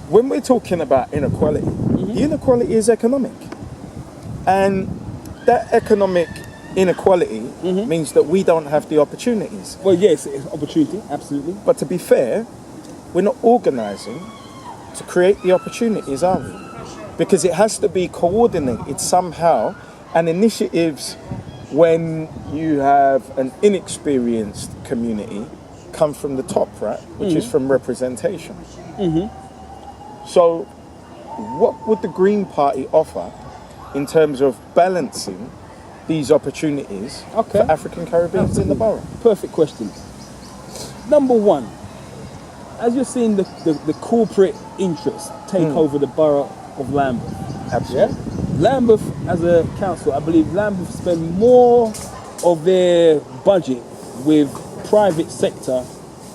when we're talking about inequality, the inequality is economic. And that economic inequality means that we don't have the opportunities. Well, yes, it's opportunity, absolutely. But to be fair, we're not organising to create the opportunities, are we? Because it has to be coordinated somehow, and initiatives when you have an inexperienced community come from the top, right? Which is from representation. So what would the Green Party offer in terms of balancing these opportunities for African Caribbeans in the borough? Perfect question. Number one, as you're seeing the corporate interests take over the borough of Lambeth. Absolutely. Yeah? Lambeth, as a council, I believe Lambeth spend more of their budget with private sector.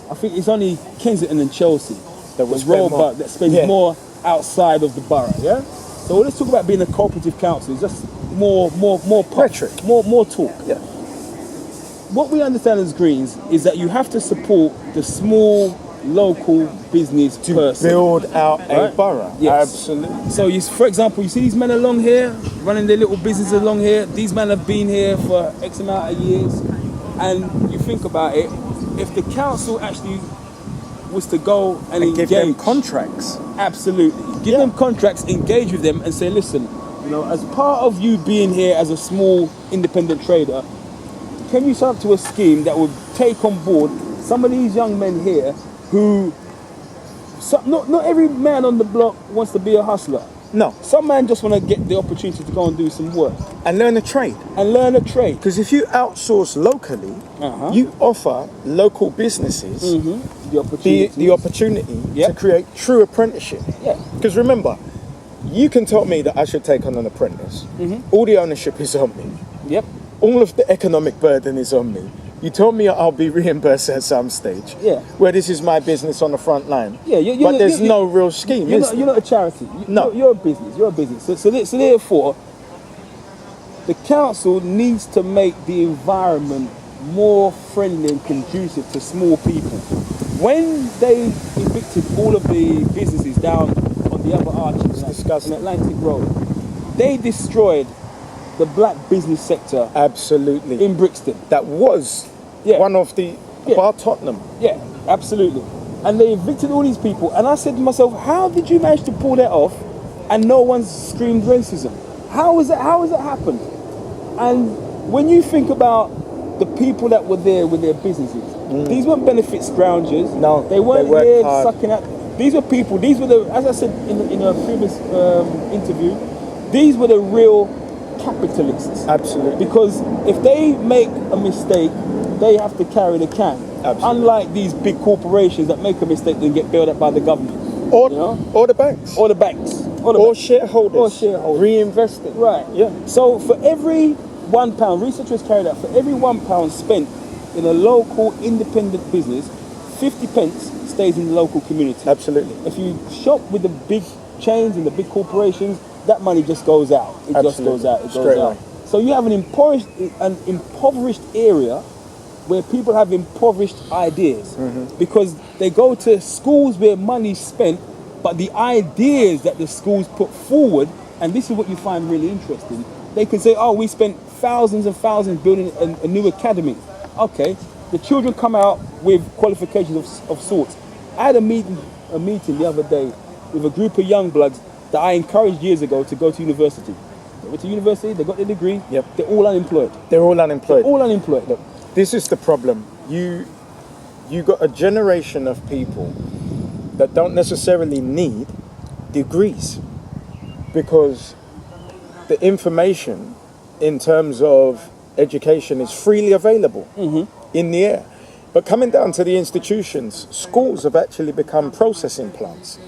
I think it's only Kensington and Chelsea that spends more outside of the borough. Yeah. So let's talk about being a cooperative council. It's just more rhetoric, more talk. Yeah. What we understand as Greens is that you have to support the small local business person. Build out a borough. Yes. Absolutely. So, for example, you see these men along here, running their little businesses along here. These men have been here for X amount of years. And you think about it, if the council actually was to go and engage, give them contracts. Absolutely. Give them contracts, engage with them and say, listen, you know, as part of you being here as a small independent trader, can you sign up to a scheme that would take on board some of these young men here who, not every man on the block wants to be a hustler. No. Some man just want to get the opportunity to go and do some work. And learn a trade. Because if you outsource locally, you offer local businesses the opportunity to create true apprenticeship. Yeah. Because remember, you can tell me that I should take on an apprentice. All the ownership is on me. Yep. All of the economic burden is on me. You told me I'll be reimbursed at some stage. Yeah. Where this is my business on the front line. Yeah. But there's no real scheme. You're not a charity. You're a business. You're a business. So therefore, the council needs to make the environment more friendly and conducive to small people. When they evicted all of the businesses down on the upper arches in Atlantic Road, they destroyed the black business sector. Absolutely. In Brixton. That was one of the Bar Tottenham. Yeah, absolutely. And they evicted all these people. And I said to myself, how did you manage to pull that off and no one's screamed racism? How has that happened? And when you think about the people that were there with their businesses, these weren't benefit scroungers. No, they weren't here hard. sucking out. These were people, as I said in a previous interview, these were the real capitalists. Absolutely. Because if they make a mistake, they have to carry the can. Absolutely. Unlike these big corporations that make a mistake and get bailed up by the government. Or the banks. Or the banks. Or shareholders. Reinvesting. Right. Yeah. So for every £1, research was carried out, for every £1 spent in a local independent business, 50 pence stays in the local community. Absolutely. If you shop with the big chains and the big corporations, that money just goes out. It just goes out. It goes out. So you have an impoverished area where people have impoverished ideas because they go to schools where money's spent, but the ideas that the schools put forward, and this is what you find really interesting, they can say, oh, we spent thousands and thousands building a new academy. Okay, the children come out with qualifications of sorts. I had a meeting the other day with a group of young bloods that I encouraged years ago to go to university. They went to university, they got their degree, they're all unemployed. Look, this is the problem. You got a generation of people that don't necessarily need degrees because the information in terms of education is freely available in the air. But coming down to the institutions, schools have actually become processing plants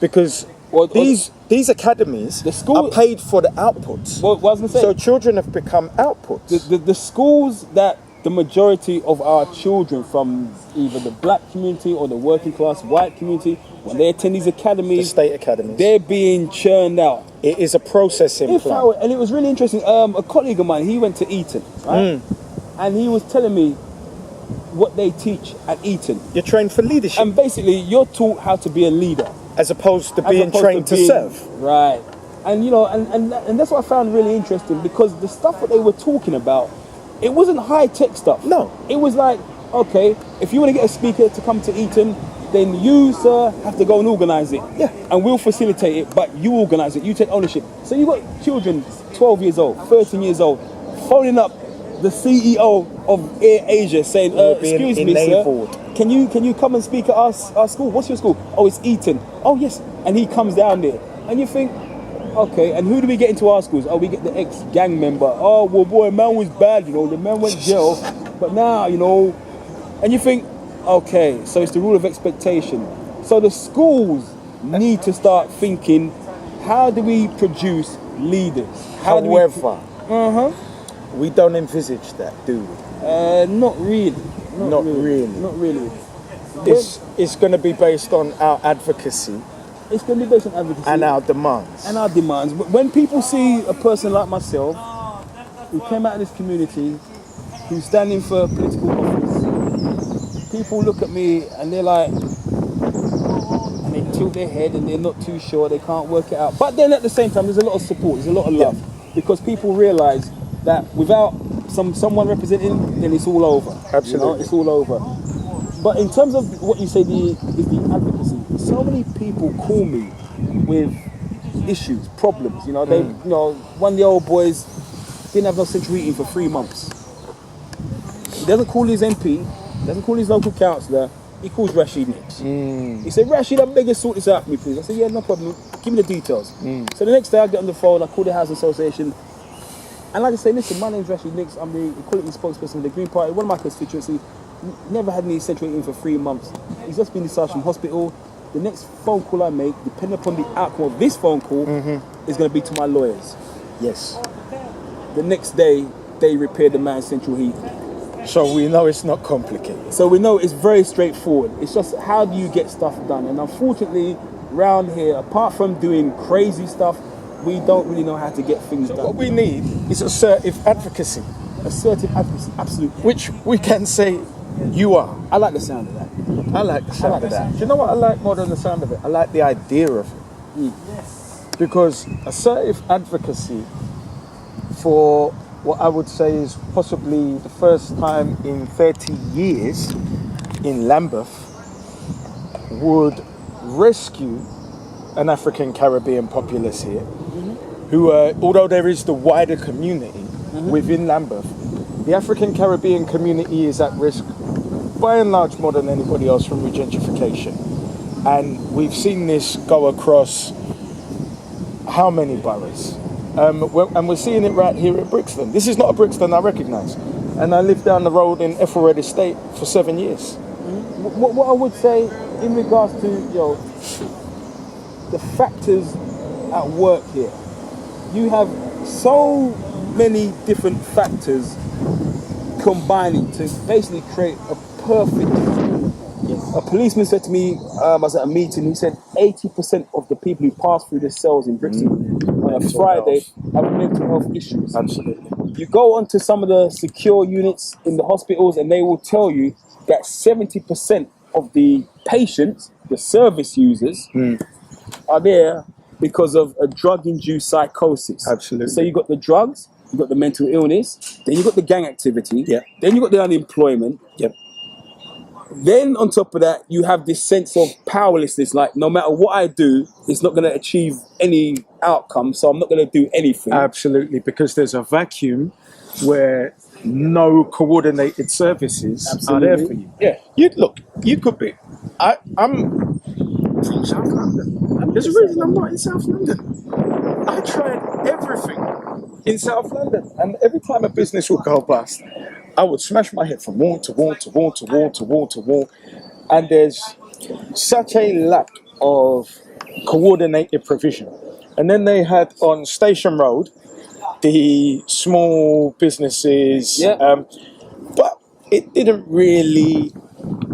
because these academies are paid for the outputs. Well, what I was gonna say, so children have become outputs. The schools that the majority of our children from either the black community or the working class white community, when they attend these academies, the state academies, they're being churned out. It is a processing plant. And it was really interesting. A colleague of mine, he went to Eton, right? And he was telling me what they teach at Eton. You're trained for leadership. And basically, you're taught how to be a leader. as opposed to As being opposed trained to being- serve. Right. And you know, and that's what I found really interesting, because the stuff that they were talking about, it wasn't high tech stuff. No. It was like, okay, if you want to get a speaker to come to Eton, then you, sir, have to go and organise it. Yeah. And we'll facilitate it, but you organise it, you take ownership. So you got children, 12 years old, 13 years old, phoning up the CEO of Air Asia saying, You're being excuse me, enabled. sir, can you come and speak at our school? What's your school? Oh, it's Eton. Oh, yes. And he comes down there. And you think, okay, and who do we get into our schools? Oh, we get the ex-gang member. Oh, well, boy, man was bad, you know, the man went jail. But now, you know, and you think, okay, so it's the rule of expectation. So the schools need to start thinking, how do we produce leaders? How However, do we don't envisage that, do we? not really. Not really. Not really. It's going to be based on our advocacy It's going to be based on advocacy. and our demands. And our demands. When people see a person like myself, who came out of this community, who's standing for political office, people look at me and they're like, and they tilt their head and they're not too sure, they can't work it out. But then at the same time, there's a lot of support, there's a lot of love, because people realise that without someone representing, then it's all over. Absolutely. You know, it's all over. But in terms of what you say is the advocacy, so many people call me with issues, problems. You know, they, you know, one of the old boys didn't have no central heating for 3 months. He doesn't call his MP, doesn't call his local councillor. He calls Rashid next. He said, Rashid, I beg you, sort this out for me, please. I said, yeah, no problem. Give me the details. So the next day I get on the phone, I call the Housing Association, and I just say, listen, my name's Rashid Nix. I'm the equality spokesperson of the Green Party, one of my constituencies. Never had any central heating for 3 months. He's just been discharged from hospital. The next phone call I make, depending upon the outcome of this phone call, is going to be to my lawyers. Yes. The next day, they repair the man's central heating. So we know it's not complicated. So we know it's very straightforward. It's just, how do you get stuff done? And unfortunately, round here, apart from doing crazy stuff, we don't really know how to get things done. What we need is assertive advocacy, Assertive advocacy, absolutely. which we can say you are. I like the sound of that. I like the sound like of that. that. Do you know what I like more than the sound of it? I like the idea of it. Because assertive advocacy, for what I would say is possibly the first time in 30 years in Lambeth, would rescue an African Caribbean populace here, who, although there is the wider community within Lambeth, the African Caribbean community is at risk by and large more than anybody else from regentrification. And we've seen this go across how many boroughs? And we're seeing it right here at Brixton. This is not a Brixton I recognise. And I lived down the road in Ethelred Estate for 7 years. What I would say in regards to, you know, the factors at work here, you have so many different factors combining to basically create a perfect. A policeman said to me, I was at a meeting, he said 80% of the people who pass through the cells in Brixton on a Mental Friday health. have mental health issues. Absolutely. You go onto some of the secure units in the hospitals and they will tell you that 70% of the patients, the service users, are there because of a drug-induced psychosis. Absolutely. So you've got the drugs, you've got the mental illness, then you've got the gang activity, Yeah. then you've got the unemployment. Yep. Then on top of that, you have this sense of powerlessness, like no matter what I do, it's not going to achieve any outcome, so I'm not going to do anything. Absolutely, because there's a vacuum where no coordinated services are there for you. Yeah. You could be. I'm from South London. There's a reason I'm not in South London. I tried everything in South London, and every time a business would go bust, I would smash my head from wall to wall to wall to wall to wall to wall, and there's such a lack of coordinated provision. And then they had on Station Road the small businesses, but it didn't really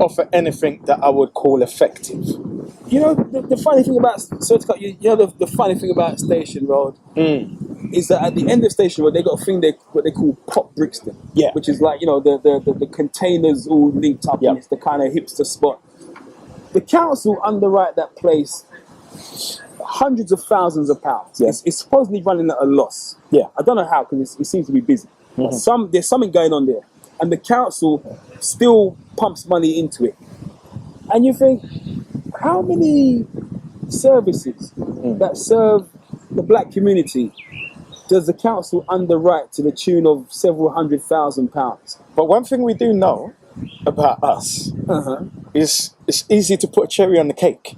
offer anything that I would call effective. You know, the funny thing about the funny thing about Station Road is that at the end of Station Road, they got a thing what they call Pop Brixton, which is like, you know, the containers all linked up, and it's the kind of hipster spot. The council underwrite that place hundreds of thousands of pounds. Yeah. It's supposedly running at a loss. Yeah. I don't know how, because it seems to be busy. But there's something going on there, and the council still pumps money into it. And you think, how many services that serve the black community does the council underwrite to the tune of several £100,000? But one thing we do know about us is it's easy to put a cherry on the cake.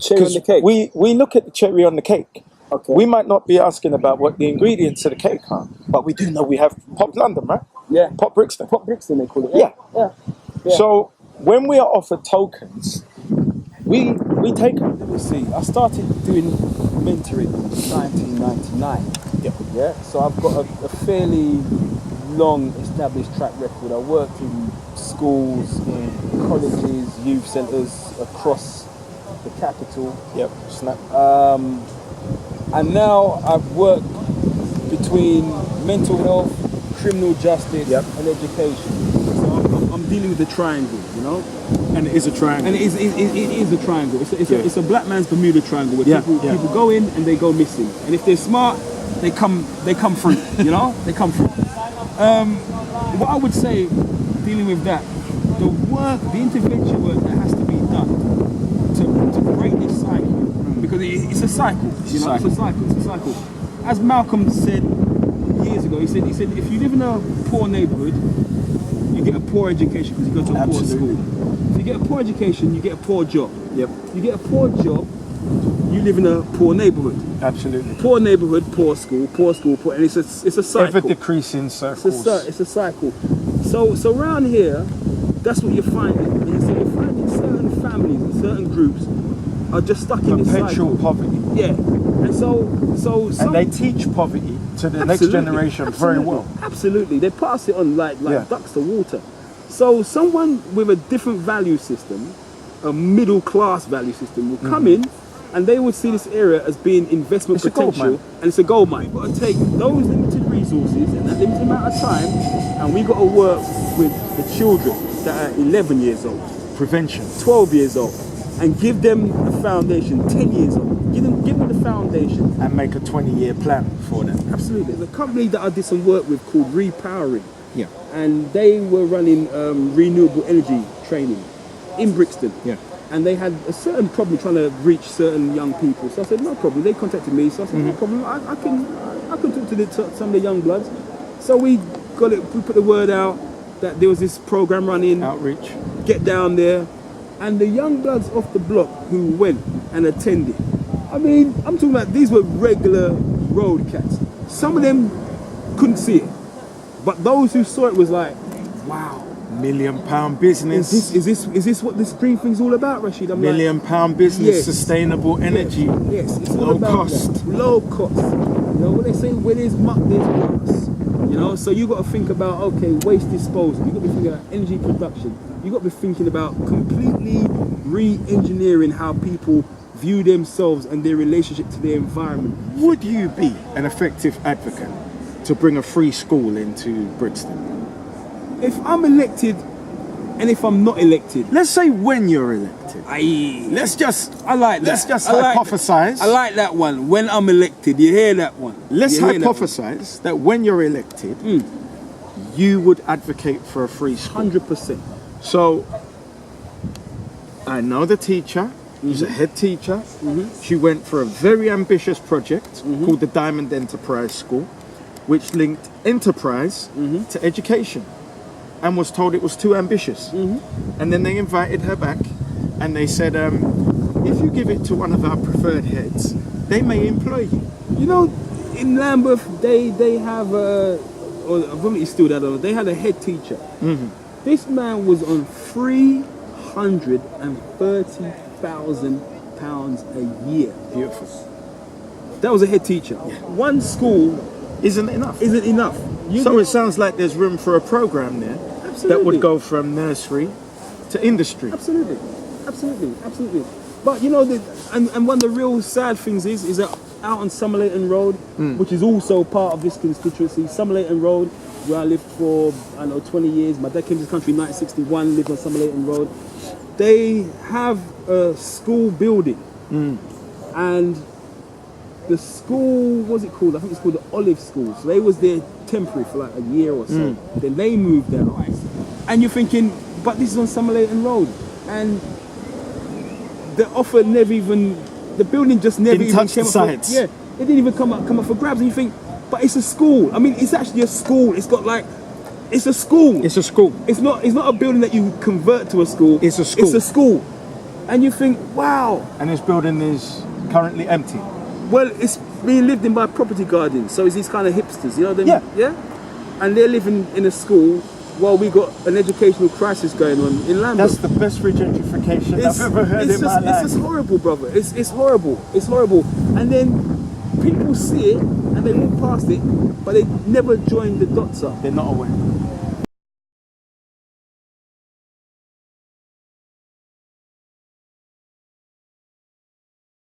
Cherry on the cake. We look at the cherry on the cake. Okay. We might not be asking about what the ingredients of the cake are, but we do know we have Pop London, right? Yeah. Pop Brixton. Pop Brixton, they call it. Yeah. Yeah. So when we are offered tokens, we take them. Let me see. I started doing mentoring in 1999. Yeah. So I've got a fairly long established track record. I worked in schools, in colleges, youth centres across the capital. Yep. Snap. And now I've worked between mental health, criminal justice, and education. So I'm dealing with the triangle, you know. And it is a triangle. And it is a triangle. It's a black man's Bermuda Triangle where people go in and they go missing. And if they're smart, they come through. You know, they come through. What I would say, dealing with that, the intervention work that has to be done to break this cycle, because it's a cycle. It's a cycle. As Malcolm said years ago, he said if you live in a poor neighborhood, you get a poor education because you go to a poor school. If you get a poor education, you get a poor job. Yep. You get a poor job, you live in a poor neighborhood. Absolutely. Poor neighborhood, poor school, and it's a cycle. Ever decreasing circles. It's a cycle. So around here, that's what you're finding. And so you're finding certain families and certain groups are just stuck in this cycle. Perpetual poverty. Yeah. And so and they teach poverty to the next generation very well. Absolutely. They pass it on like ducks to water. So someone with a different value system, a middle class value system, will come in and they would see this area as being investment potential, and it's a gold mine. We've got to take those limited resources and that limited amount of time, and we've got to work with the children that are 11 years old, prevention, 12 years old, and give them the foundation, 10 years old. Give them the foundation. And make a 20-year plan for them. Absolutely. There's a company that I did some work with called Repowering. Yeah. And they were running renewable energy training in Brixton. Yeah. And they had a certain problem trying to reach certain young people. So I said, no problem. They contacted me. So I said, no problem. I can talk to some of the young bloods. So we put the word out that there was this program running. Outreach. Get down there. And the young bloods off the block who went and attended, I mean, I'm talking about these were regular road cats. Some of them couldn't see it. But those who saw it was like, wow. £1 million business. Is this what this green thing's all about, Rashid? I'm £1 million business, yes. Sustainable energy. Yes, it's low all about cost. that. Low cost. You know what they say? Where there's muck, there's grass. You know, so you got to think about waste disposal. You got to be thinking about energy production. You got to be thinking about completely re-engineering how people view themselves and their relationship to their environment. Would you be an effective advocate to bring a free school into Brixton? If I'm elected, and if I'm not elected, let's say when you're elected. Let's just hypothesize. I like that one. When I'm elected, you hear that one. Let's hypothesize that when you're elected, you would advocate for a free school. 100%. So I know the teacher. She's a head teacher. She went for a very ambitious project called the Diamond Enterprise School, which linked enterprise to education, and was told it was too ambitious. And then they invited her back and they said, if you give it to one of our preferred heads, they may employ you. You know, in Lambeth, they have or probably still that, they had a head teacher. This man was on £330,000 a year. Beautiful. That was a head teacher. One school isn't enough. So it sounds like there's room for a program there that would go from nursery to industry. Absolutely. But you know, and one of the real sad things is that out on Somerleyton Road, which is also part of this constituency, Somerleyton Road, where I lived for 20 years. My dad came to this country in 1961, lived on Somerleyton Road. They have a school building and the school, what was it called? I think it's called the Olive School. So they was there temporary for like a year or so. Then they moved out. And you're thinking, but this is on Summer Leighton Road. And the offer never even, the building just never Didn't even touch came the up. sides. Yeah, it didn't even come up for grabs. And you think, but it's a school. I mean, it's actually a school. It's got like, it's a school. It's a school. It's not a building that you convert to a school. It's a school. It's a school. And you think, wow. And this building is currently empty. Well, it's being lived in by property guardians, so it's these kind of hipsters, you know what I mean? Yeah. And they're living in a school while we got an educational crisis going on in Lambeth. That's the best regentrification I've ever heard in my life. It's just horrible, brother. It's horrible. It's horrible. And then people see it and they walk past it, but they never join the dots up. They're not aware.